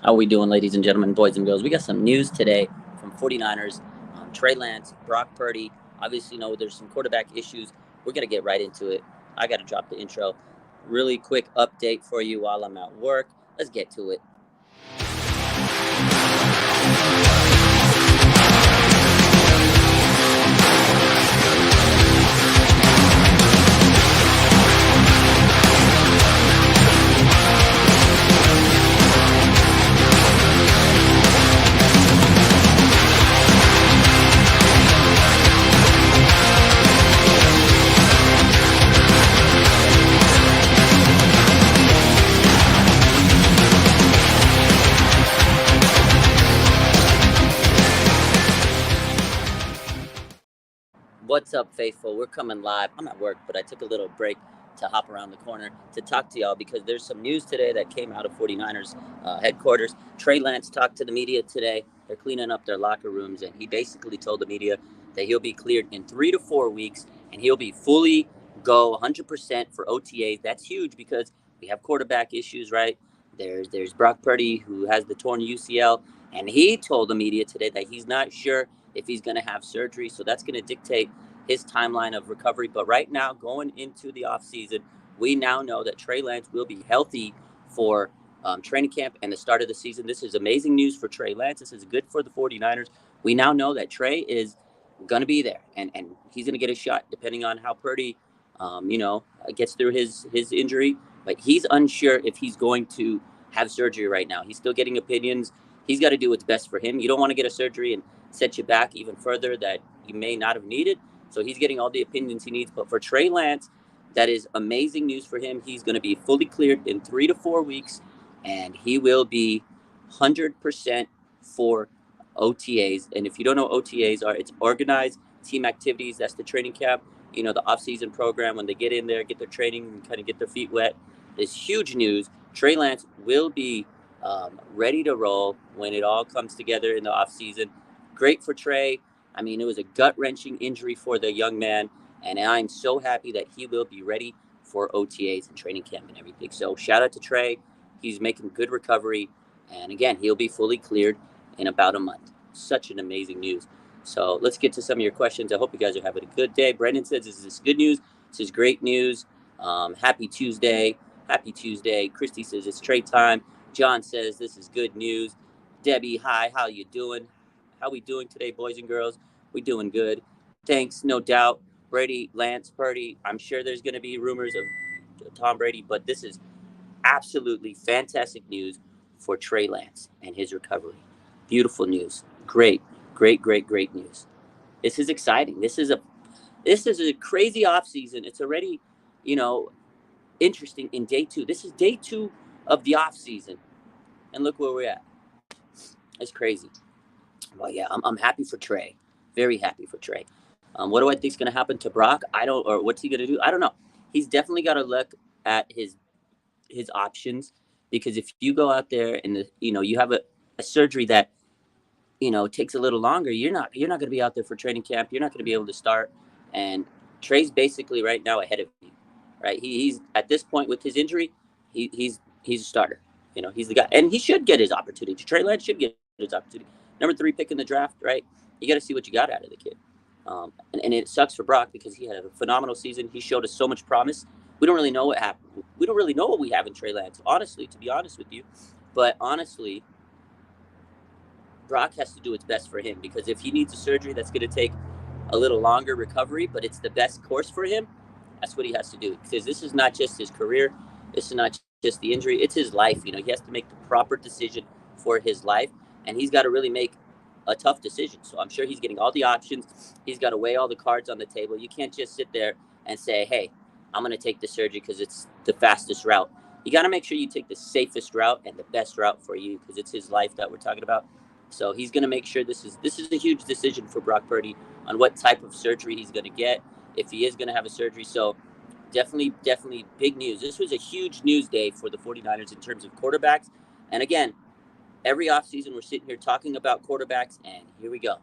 How are we doing, ladies and gentlemen, boys and girls? We got some news today from 49ers. Trey Lance, Brock Purdy. Obviously, there's some quarterback issues. We're going to get right into it. I got to drop the intro. Really quick update for you while I'm at work. Let's get to it. What's up, faithful? We're coming live. I'm at work, but I took a little break to hop around the corner to talk to y'all because there's some news today that came out of 49ers headquarters. Trey Lance talked to the media today. They're cleaning up their locker rooms, and he basically told the media that he'll be cleared in 3 to 4 weeks, and he'll be fully go 100% for OTAs. That's huge because we have quarterback issues, right? There's Brock Purdy, who has the torn UCL, and he told the media today that he's not sure if he's going to have surgery. So that's going to dictate his timeline of recovery. But right now, going into the offseason, we now know that Trey Lance will be healthy for training camp and the start of the season. This is amazing news for Trey Lance. This is good for the 49ers. We now know that Trey is going to be there, and he's going to get a shot depending on how Purdy, gets through his injury. But he's unsure if he's going to have surgery right now. He's still getting opinions. He's got to do what's best for him. You don't want to get a surgery and set you back even further that you may not have needed. So he's getting all the opinions he needs. But for Trey Lance, that is amazing news for him. He's going to be fully cleared in 3 to 4 weeks, and he will be 100% for OTAs. And if you don't know what OTAs are, it's organized team activities. That's the training camp, the off-season program when they get in there, get their training, and kind of get their feet wet. It's huge news. Trey Lance will be ready to roll when it all comes together in the off-season. Great for Trey. I mean, it was a gut-wrenching injury for the young man, and I'm so happy that he will be ready for OTAs and training camp and everything. So shout out to Trey. He's making good recovery, and again, he'll be fully cleared in about a month. Such an amazing news. So let's get to some of your questions. I hope you guys are having a good day. Brendan says, "Is this good news? This is great news. Happy Tuesday. Happy Tuesday." Christy says, "It's Trey time." John says, "This is good news." Debbie, hi, how you doing? How we doing today, boys and girls? We doing good. Thanks, no doubt. Brady, Lance, Purdy. I'm sure there's going to be rumors of Tom Brady, but this is absolutely fantastic news for Trey Lance and his recovery. Beautiful news. Great, great, great, great news. This is exciting. This is a crazy offseason. It's already, you know, interesting in day two. This is day two of the offseason. And look where we're at. It's crazy. Well, yeah, I'm happy for Trey. Very happy for Trey. What do I think is going to happen to Brock? I don't, or what's he going to do? I don't know. He's definitely got to look at his options because if you go out there and you have a surgery that takes a little longer, you're not going to be out there for training camp. You're not going to be able to start. And Trey's basically right now ahead of you, right? He's at this point with his injury, he's a starter. He's the guy, and he should get his opportunity. Trey Lance should get his opportunity. Number 3 pick in the draft, right? You got to see what you got out of the kid. And it sucks for Brock because he had a phenomenal season. He showed us so much promise. We don't really know what happened. We don't really know what we have in Trey Lance, honestly, to be honest with you. But honestly, Brock has to do what's best for him because if he needs a surgery that's going to take a little longer recovery, but it's the best course for him, that's what he has to do. Because this is not just his career, this is not just the injury, it's his life. He has to make the proper decision for his life, and he's got to really make a tough decision. So I'm sure he's getting all the options. He's got to weigh all the cards on the table. You can't just sit there and say, hey, I'm going to take the surgery because it's the fastest route. You got to make sure you take the safest route and the best route for you because it's his life that we're talking about. So he's going to make sure this is a huge decision for Brock Purdy on what type of surgery he's going to get, if he is going to have a surgery. So definitely big news. This was a huge news day for the 49ers in terms of quarterbacks. And again, every offseason we're sitting here talking about quarterbacks, and here we go.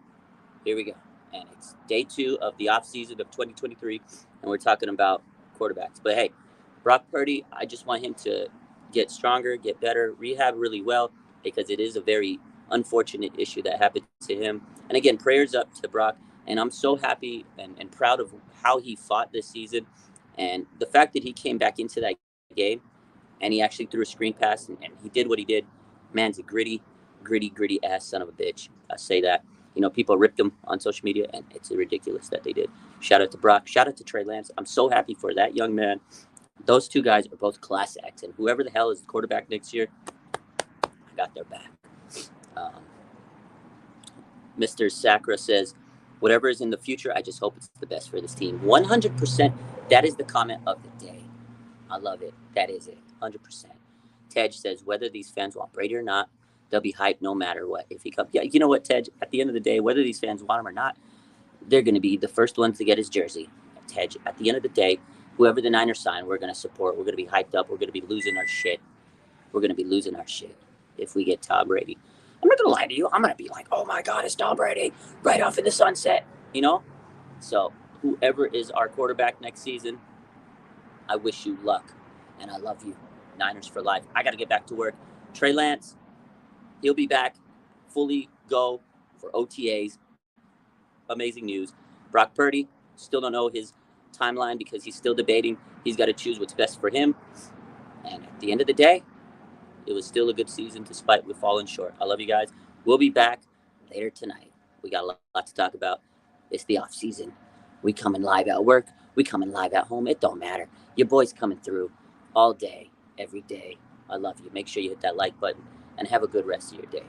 And it's day 2 of the offseason of 2023, and we're talking about quarterbacks. But hey, Brock Purdy, I just want him to get stronger, get better, rehab really well, because it is a very unfortunate issue that happened to him. And again, prayers up to Brock. And I'm so happy and proud of how he fought this season. And the fact that he came back into that game and he actually threw a screen pass and he did what he did. Man's a gritty ass son of a bitch. I say that. People ripped him on social media, and it's ridiculous that they did. Shout out to Brock. Shout out to Trey Lance. I'm so happy for that young man. Those two guys are both class acts, and whoever the hell is the quarterback next year, I got their back. Um, Mr. Sacra says, whatever is in the future, I just hope it's the best for this team. 100%. That is the comment of the day. I love it. That is it. 100%. Tej says, whether these fans want Brady or not, they'll be hyped no matter what. If he comes, yeah, you know what, Tej? At the end of the day, whether these fans want him or not, they're going to be the first ones to get his jersey. Tej, at the end of the day, whoever the Niners sign, we're going to support. We're going to be hyped up. We're going to be losing our shit. We're going to be losing our shit if we get Tom Brady. I'm not going to lie to you. I'm going to be like, oh my God, it's Tom Brady right off in the sunset, So whoever is our quarterback next season, I wish you luck. And I love you. Niners for life. I got to get back to work. Trey Lance, he'll be back fully go for OTAs. Amazing news. Brock Purdy, still don't know his timeline because he's still debating. He's got to choose what's best for him. And at the end of the day, it was still a good season despite we've fallen short. I love you guys. We'll be back later tonight. We got a lot to talk about. It's the off season. We coming live at work. We coming live at home. It don't matter. Your boy's coming through all day, every day. I love you. Make sure you hit that like button and have a good rest of your day.